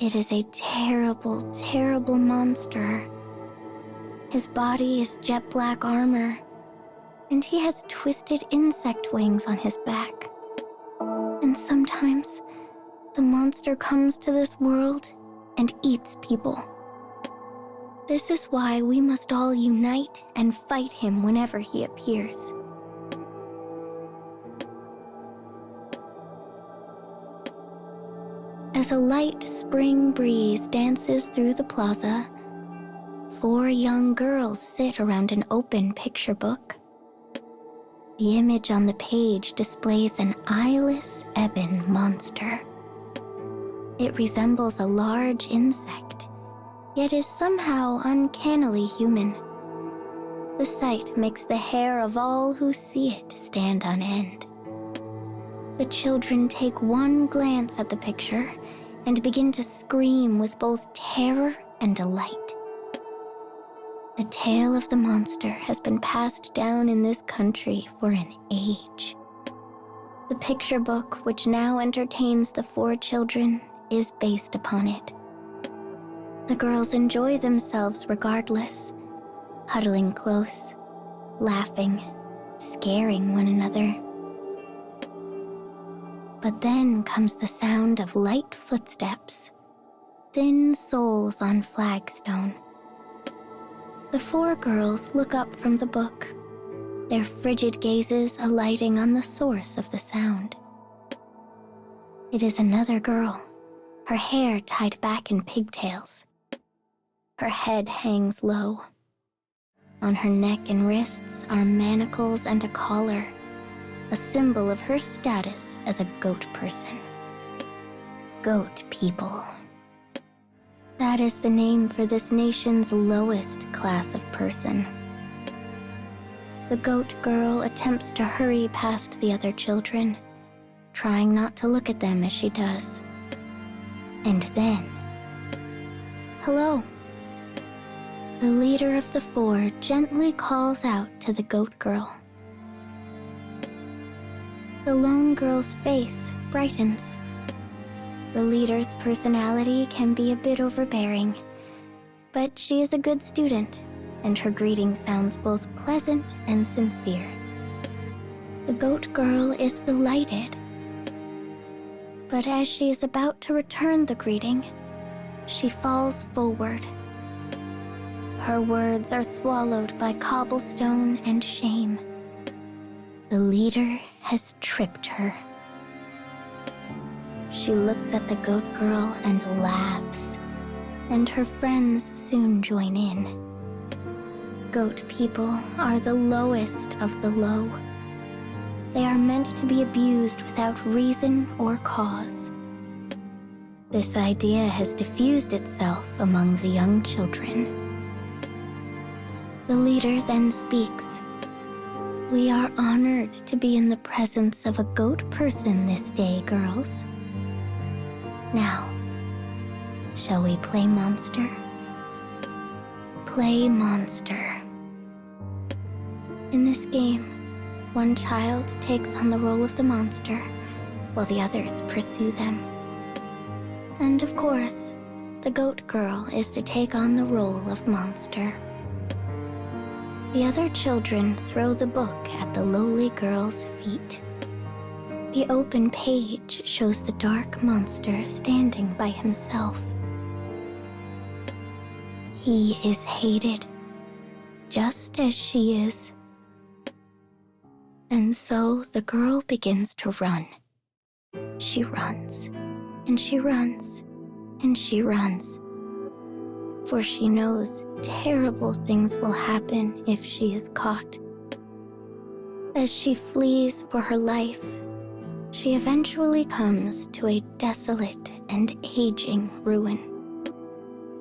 It is a terrible, terrible monster. His body is jet black armor, and he has twisted insect wings on his back. And sometimes, the monster comes to this world and eats people. This is why we must all unite and fight him whenever he appears. As a light spring breeze dances through the plaza, 4 young girls sit around an open picture book. The image on the page displays an eyeless ebon monster. It resembles a large insect, yet is somehow uncannily human. The sight makes the hair of all who see it stand on end. The children take one glance at the picture and begin to scream with both terror and delight. The tale of the monster has been passed down in this country for an age. The picture book, which now entertains the 4 children, is based upon it. The girls enjoy themselves regardless, huddling close, laughing, scaring one another. But then comes the sound of light footsteps, thin soles on flagstone. The 4 girls look up from the book, their frigid gazes alighting on the source of the sound. It is another girl, her hair tied back in pigtails. Her head hangs low. On her neck and wrists are manacles and a collar, a symbol of her status as a goat person. Goat people. That is the name for this nation's lowest class of person. The goat girl attempts to hurry past the other children, trying not to look at them as she does. And then, hello. The leader of the 4 gently calls out to the goat girl. The lone girl's face brightens. The leader's personality can be a bit overbearing, but she is a good student, and her greeting sounds both pleasant and sincere. The goat girl is delighted. But as she is about to return the greeting, she falls forward. Her words are swallowed by cobblestone and shame. The leader has tripped her. She looks at the goat girl and laughs, and her friends soon join in. Goat people are the lowest of the low. They are meant to be abused without reason or cause. This idea has diffused itself among the young children. The leader then speaks. We are honored to be in the presence of a goat person this day, girls. Now, shall we play monster? Play monster. In this game, one child takes on the role of the monster, while the others pursue them. And of course, the goat girl is to take on the role of monster. The other children throw the book at the lowly girl's feet. The open page shows the dark monster standing by himself. He is hated, just as she is. And so the girl begins to run. She runs, and she runs, and she runs. For she knows terrible things will happen if she is caught. As she flees for her life, she eventually comes to a desolate and aging ruin.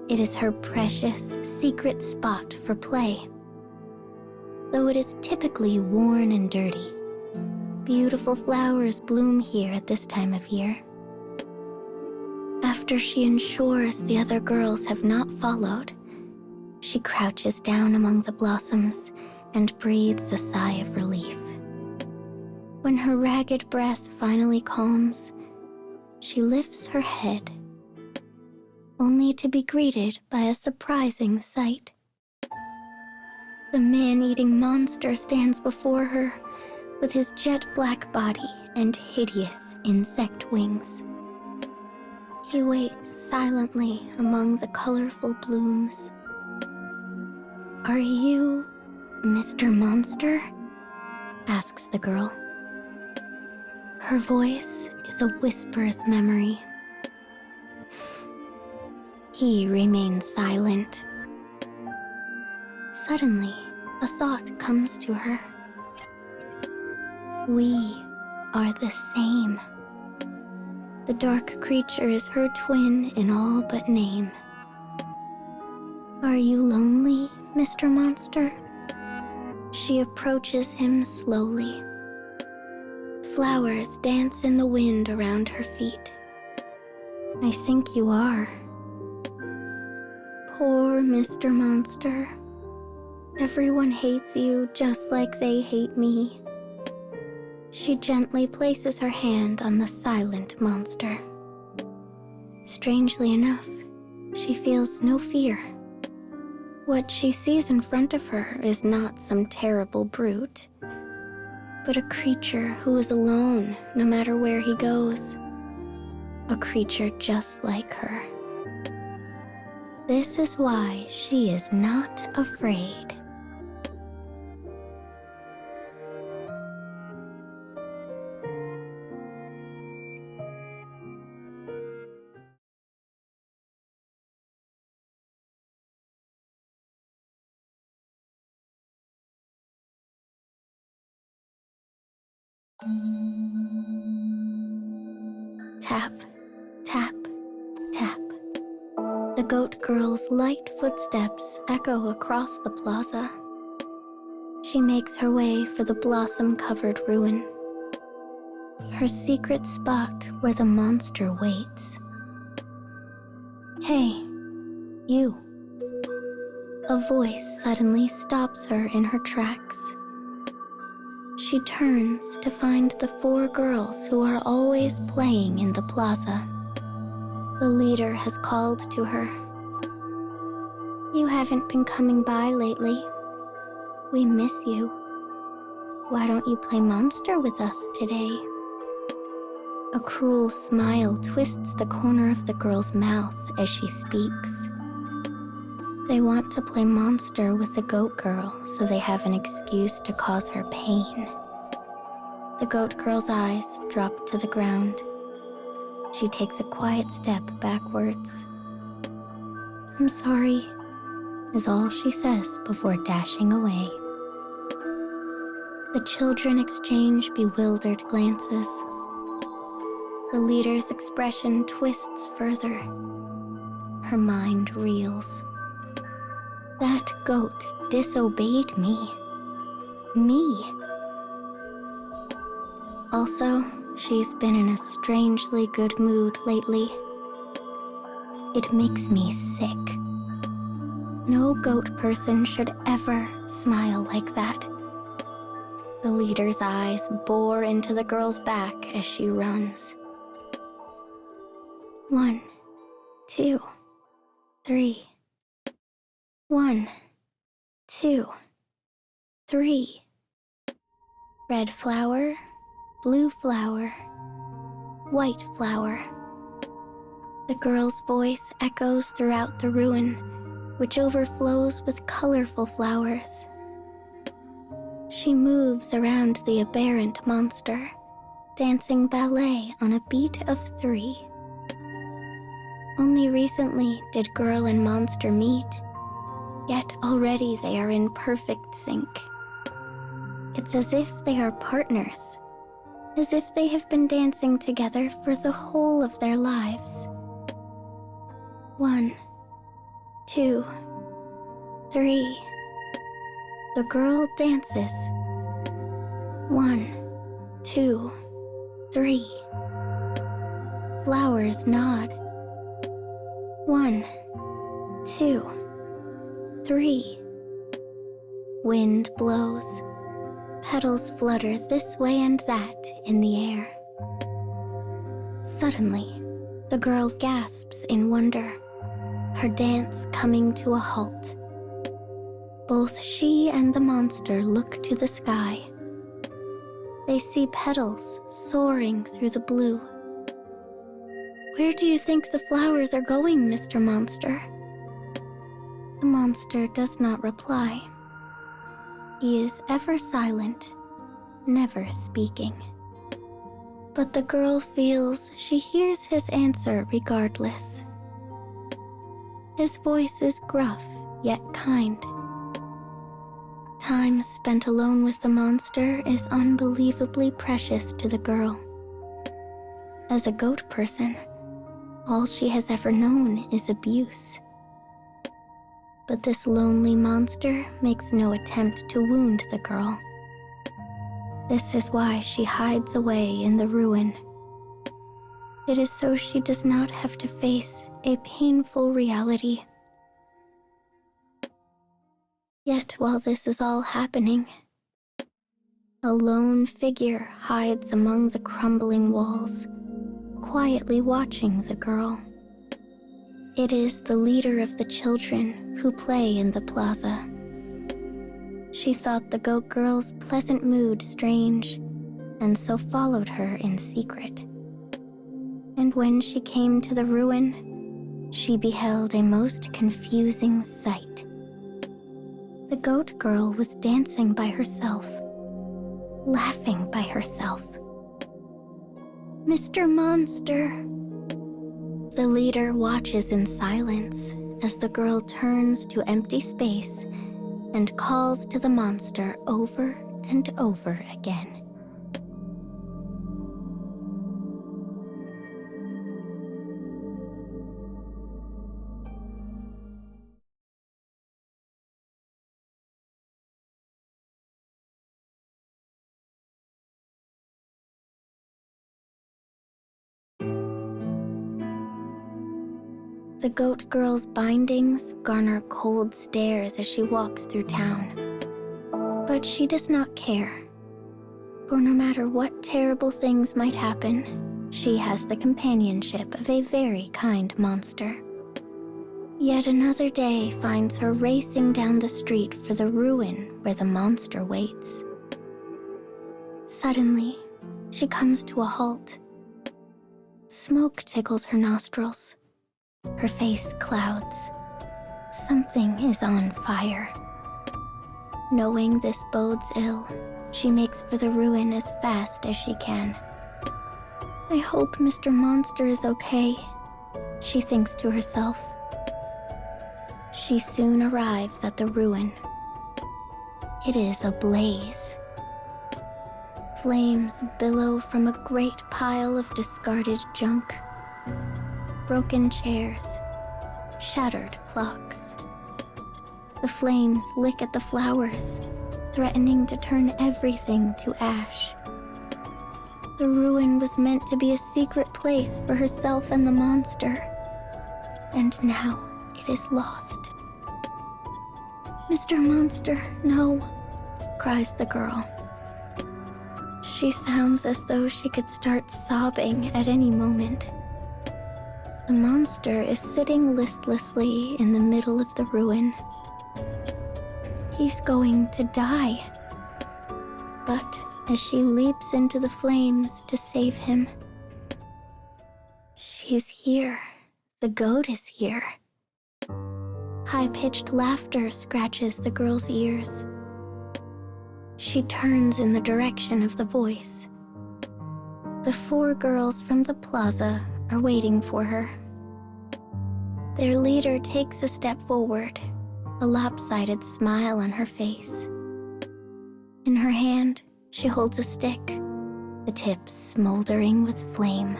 It is her precious, secret spot for play. Though it is typically worn and dirty, beautiful flowers bloom here at this time of year. After she ensures the other girls have not followed, she crouches down among the blossoms and breathes a sigh of relief. When her ragged breath finally calms, she lifts her head. only to be greeted by a surprising sight. The man-eating monster stands before her with his jet-black body and hideous insect wings. He waits silently among the colorful blooms. "Are you Mr. Monster?" asks the girl. Her voice is a whisper's memory. He remains silent. Suddenly, a thought comes to her. We are the same. The dark creature is her twin in all but name. "Are you lonely, Mr. Monster?" She approaches him slowly. Flowers dance in the wind around her feet. "I think you are." Poor Mr. Monster. Everyone hates you just like they hate me. She gently places her hand on the silent monster. Strangely enough, she feels no fear. What she sees in front of her is not some terrible brute, but a creature who is alone no matter where he goes. A creature just like her. This is why she is not afraid. Tap, tap, tap. The goat girl's light footsteps echo across the plaza. She makes her way for the blossom-covered ruin, her secret spot where the monster waits. "Hey, you." A voice suddenly stops her in her tracks. She turns to find the 4 girls who are always playing in the plaza. The leader has called to her. "You haven't been coming by lately. We miss you. Why don't you play monster with us today?" A cruel smile twists the corner of the girl's mouth as she speaks. They want to play monster with the goat girl so they have an excuse to cause her pain. The goat girl's eyes drop to the ground. She takes a quiet step backwards. "I'm sorry," is all she says before dashing away. The children exchange bewildered glances. The leader's expression twists further. Her mind reels. That goat disobeyed me. Me. Also, she's been in a strangely good mood lately. It makes me sick. No goat person should ever smile like that. The leader's eyes bore into the girl's back as she runs. 1, 2, 3. 1, 2, 3. Red flower, blue flower, white flower. The girl's voice echoes throughout the ruin, which overflows with colorful flowers. She moves around the aberrant monster, dancing ballet on a beat of 3. Only recently did girl and monster meet, yet already they are in perfect sync. It's as if they are partners, as if they have been dancing together for the whole of their lives. 1, 2, 3. The girl dances. 1, 2, 3. Flowers nod. 1, 2, 3. Wind blows. Petals flutter this way and that in the air. Suddenly, the girl gasps in wonder. her dance coming to a halt. Both she and the monster look to the sky. They see petals soaring through the blue. "Where do you think the flowers are going, Mr. Monster?" The monster does not reply. He is ever silent, never speaking. But the girl feels she hears his answer regardless. His voice is gruff, yet kind. Time spent alone with the monster is unbelievably precious to the girl. As a goat person, all she has ever known is abuse. But this lonely monster makes no attempt to wound the girl. This is why she hides away in the ruin. It is so she does not have to face a painful reality. Yet while this is all happening, a lone figure hides among the crumbling walls, quietly watching the girl. It is the leader of the children who play in the plaza. She thought the goat girl's pleasant mood strange, and so followed her in secret. And when she came to the ruin, she beheld a most confusing sight. The goat girl was dancing by herself, laughing by herself. "Mr. Monster!" The leader watches in silence as the girl turns to empty space and calls to the monster over and over again. The goat girl's bindings garner cold stares as she walks through town. But she does not care. For no matter what terrible things might happen, she has the companionship of a very kind monster. Yet another day finds her racing down the street for the ruin where the monster waits. Suddenly, she comes to a halt. Smoke tickles her nostrils. Her face clouds. Something is on fire. Knowing this bodes ill, she makes for the ruin as fast as she can. "I hope Mr. Monster is okay," she thinks to herself. She soon arrives at the ruin. It is ablaze. Flames billow from a great pile of discarded junk. Broken chairs, shattered clocks. The flames lick at the flowers, threatening to turn everything to ash. The ruin was meant to be a secret place for herself and the monster, and now it is lost. "Mr. Monster, no," cries the girl. She sounds as though she could start sobbing at any moment. The monster is sitting listlessly in the middle of the ruin. He's going to die. But as she leaps into the flames to save him, she's here. The goat is here. High-pitched laughter scratches the girl's ears. She turns in the direction of the voice. The 4 girls from the plaza are waiting for her. Their leader takes a step forward, a lopsided smile on her face. In her hand, she holds a stick, the tip smoldering with flame.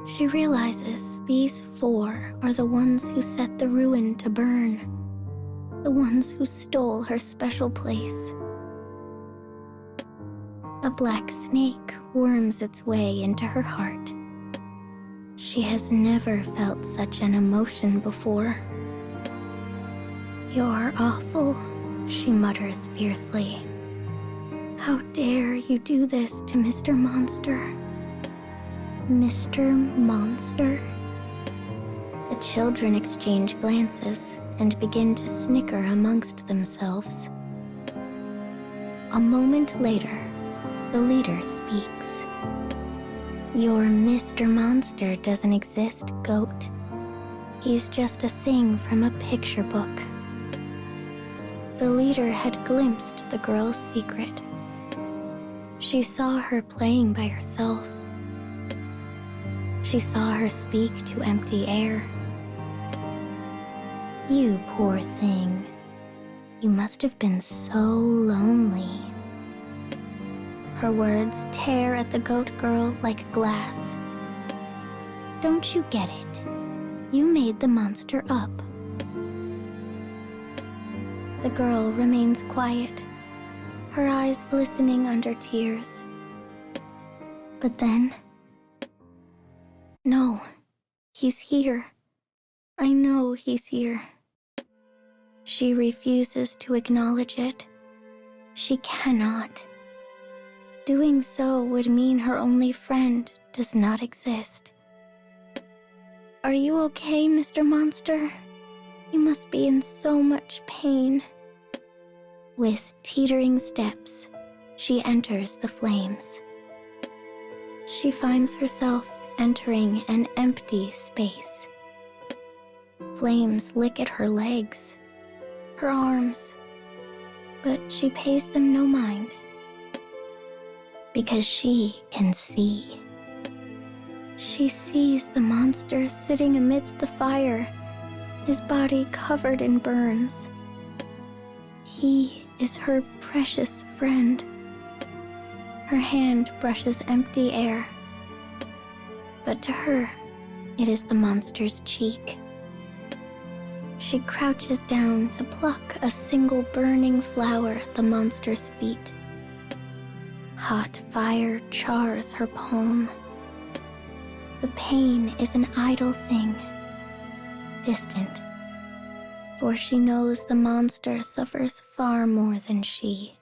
She realizes these 4 are the ones who set the ruin to burn, the ones who stole her special place. A black snake worms its way into her heart. She has never felt such an emotion before. "You're awful," she mutters fiercely. "How dare you do this to Mr. Monster?" "Mr. Monster?" The children exchange glances and begin to snicker amongst themselves. A moment later, the leader speaks. Your Mr. Monster doesn't exist, goat. He's just a thing from a picture book. The leader had glimpsed the girl's secret. She saw her playing by herself. She saw her speak to empty air. You poor thing. You must have been so lonely. Her words tear at the goat girl like glass. Don't you get it? You made the monster up. The girl remains quiet, her eyes glistening under tears. But then... No, he's here. I know he's here. She refuses to acknowledge it. She cannot. Doing so would mean her only friend does not exist. Are you okay, Mr. Monster? You must be in so much pain. With teetering steps, she enters the flames. She finds herself entering an empty space. Flames lick at her legs, her arms, but she pays them no mind. Because she can see. She sees the monster sitting amidst the fire, his body covered in burns. He is her precious friend. Her hand brushes empty air, but to her, it is the monster's cheek. She crouches down to pluck a single burning flower at the monster's feet. Hot fire chars her palm. The pain is an idle thing, distant, for she knows the monster suffers far more than she.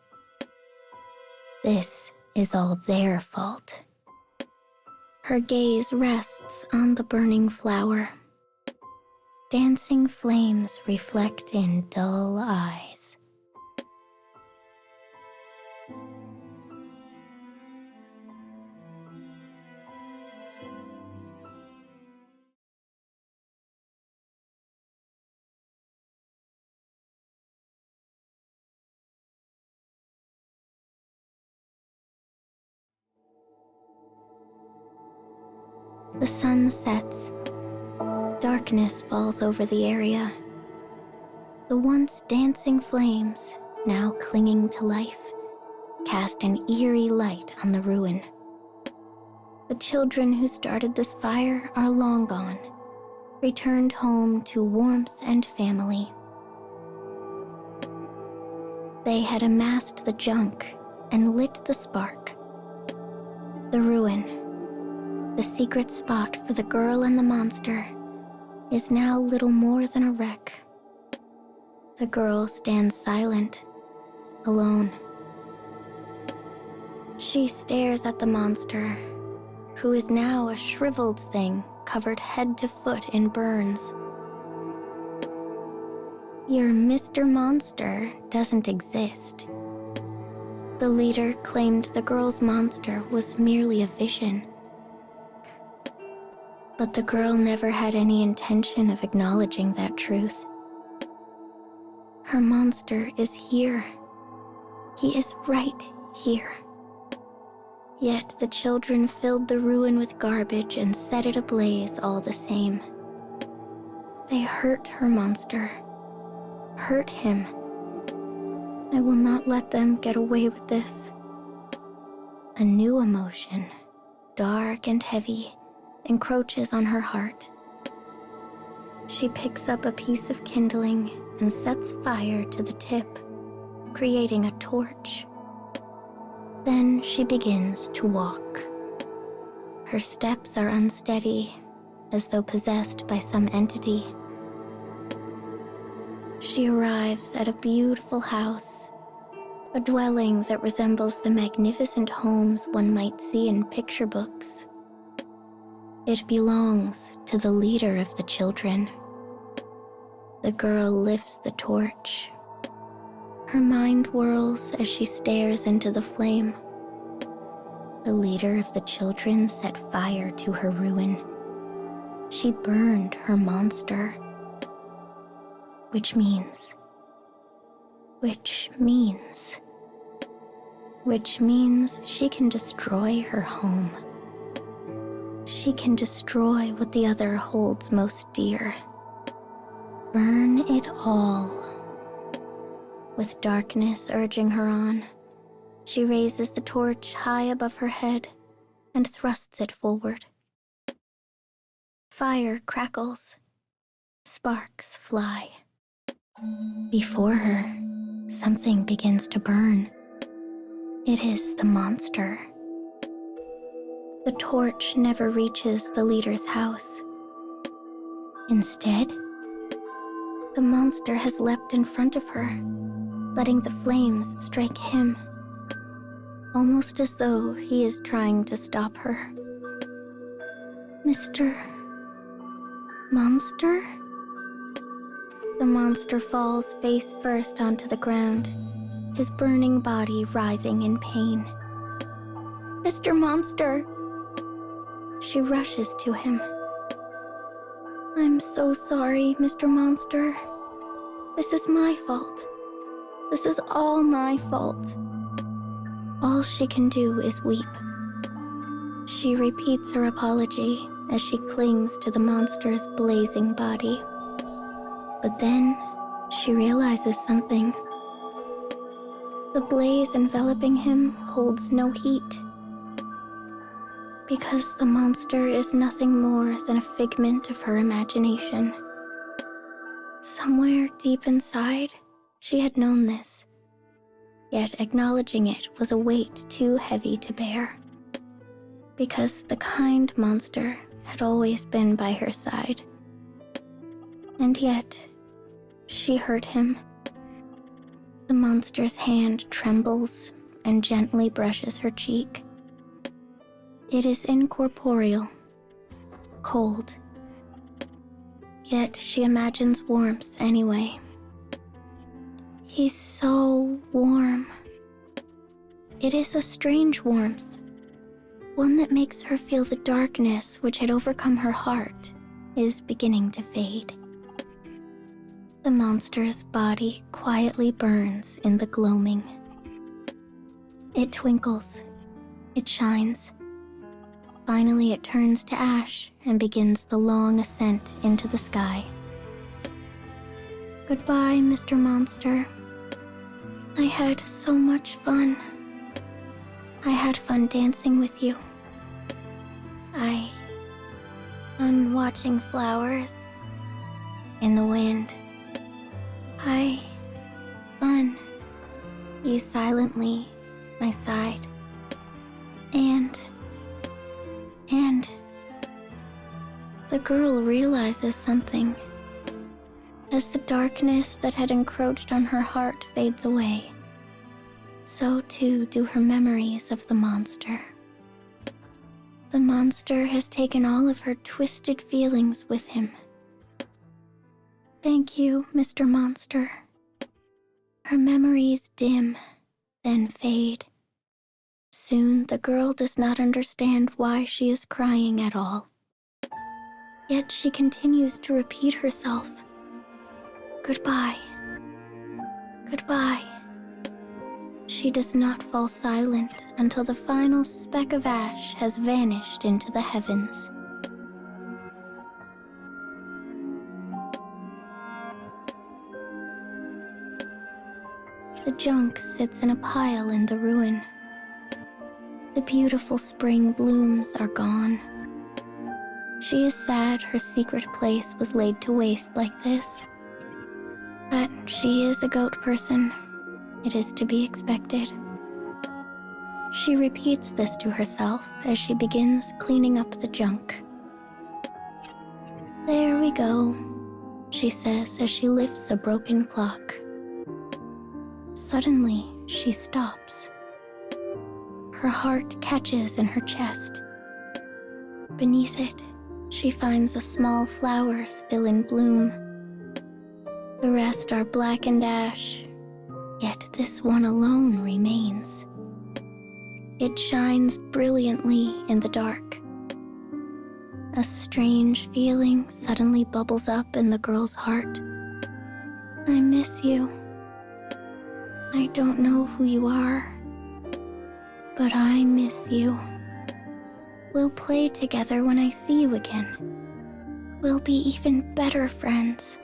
This is all their fault. Her gaze rests on the burning flower. Dancing flames reflect in dull eyes. The sun sets. Darkness falls over the area. The once dancing flames, now clinging to life, cast an eerie light on the ruin. The children who started this fire are long gone, returned home to warmth and family. They had amassed the junk and lit the spark. The ruin, the secret spot for the girl and the monster, is now little more than a wreck. The girl stands silent, alone. She stares at the monster, who is now a shriveled thing covered head to foot in burns. Your Mr. Monster doesn't exist. The leader claimed the girl's monster was merely a vision. But the girl never had any intention of acknowledging that truth. Her monster is here. He is right here. Yet the children filled the ruin with garbage and set it ablaze all the same. They hurt her monster. Hurt him. I will not let them get away with this. A new emotion, dark and heavy, encroaches on her heart. She picks up a piece of kindling and sets fire to the tip, creating a torch. Then she begins to walk. Her steps are unsteady, as though possessed by some entity. She arrives at a beautiful house, a dwelling that resembles the magnificent homes one might see in picture books. It belongs to the leader of the children. The girl lifts the torch. Her mind whirls as she stares into the flame. The leader of the children set fire to her ruin. She burned her monster. Which means she can destroy her home. She can destroy what the other holds most dear. Burn it all. With darkness urging her on, she raises the torch high above her head and thrusts it forward. Fire crackles. Sparks fly. Before her, something begins to burn. It is the monster. The torch never reaches the leader's house. Instead, the monster has leapt in front of her, letting the flames strike him, almost as though he is trying to stop her. Mr. Monster? The monster falls face first onto the ground, his burning body writhing in pain. Mr. Monster! She rushes to him. I'm so sorry, Mr. Monster. This is my fault. This is all my fault. All she can do is weep. She repeats her apology as she clings to the monster's blazing body. But then, she realizes something. The blaze enveloping him holds no heat. Because the monster is nothing more than a figment of her imagination. Somewhere deep inside, she had known this. Yet acknowledging it was a weight too heavy to bear. Because the kind monster had always been by her side. And yet, she hurt him. The monster's hand trembles and gently brushes her cheek. It is incorporeal, cold. Yet she imagines warmth anyway. He's so warm. It is a strange warmth, one that makes her feel the darkness which had overcome her heart is beginning to fade. The monster's body quietly burns in the gloaming. It twinkles. It shines. Finally, it turns to ash and begins the long ascent into the sky. Goodbye, Mr. Monster. I had so much fun. I had fun dancing with you. Fun watching flowers in the wind. Fun. You silently, my side. And the girl realizes something. As the darkness that had encroached on her heart fades away, so too do her memories of the monster. The monster has taken all of her twisted feelings with him. Thank you, Mr. Monster. Her memories dim, then fade. Soon the girl does not understand why she is crying at all. Yet she continues to repeat herself. Goodbye. Goodbye. She does not fall silent until the final speck of ash has vanished into the heavens. The junk sits in a pile in the ruin. The beautiful spring blooms are gone. She is sad her secret place was laid to waste like this. But she is a goat person. It is to be expected. She repeats this to herself as she begins cleaning up the junk. There we go, she says as she lifts a broken clock. Suddenly, she stops. Her heart catches in her chest. Beneath it She finds a small flower still in bloom. The rest are blackened ash, yet this one alone remains. It shines brilliantly in the dark. A strange feeling suddenly bubbles up in the girl's heart. I miss you. I don't know who you are, but I miss you. We'll play together when I see you again. We'll be even better friends.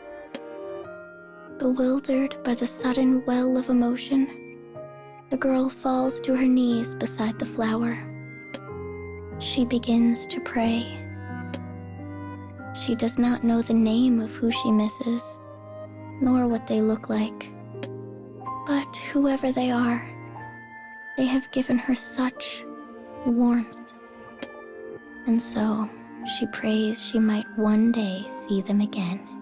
Bewildered by the sudden well of emotion, the girl falls to her knees beside the flower. She begins to pray. She does not know the name of who she misses, nor what they look like. But whoever they are, they have given her such warmth. And so she prays she might one day see them again.